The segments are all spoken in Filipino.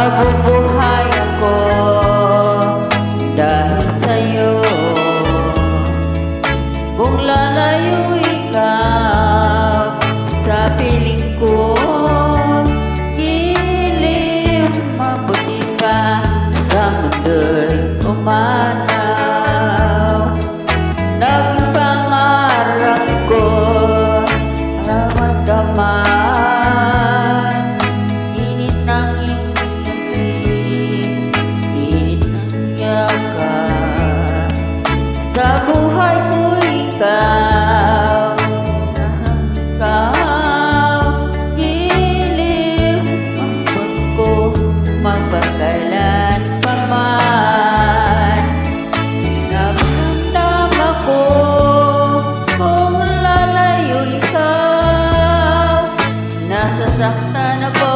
Nabubuhay ako dahil sa'yo. Kung lalayo ikaw sa piling ko, gilim mabuti ka sa mundo'y umanaw. Naging pangarap ko ramadaman, init ng ibig, init ng yakat. Sa buhay ko ikaw, gilim ang ko magpagkailan pa man. Naramdam ako kung lalayo ikaw, nasasaktan ako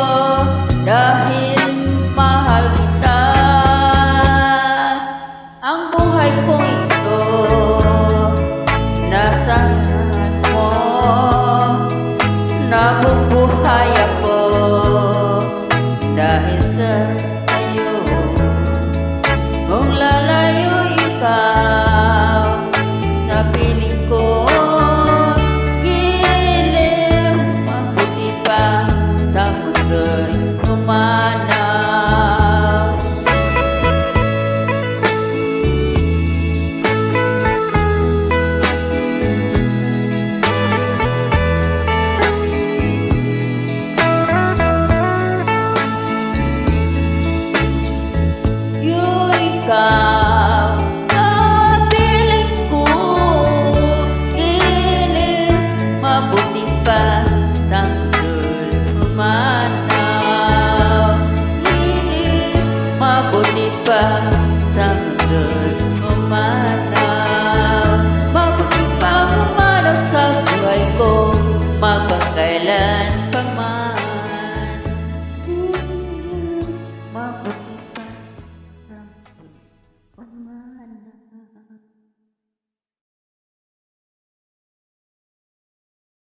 dahil mahal kita. Ang buhay ko ito nasa lahat mo, nabubuhay ako dahil sa sa'yo. Kung lalayo ikaw sa piling ko, gilim mabuti pa sa mundo'y umanaw. Ikaw na piling ko, gilim mabuti pa sa mundo'y umanaw. Gilim mabuti pa sa mundo'y umanaw. Mabuti pa umanaw sa buhay ko magpagkailan pa man. Mabuti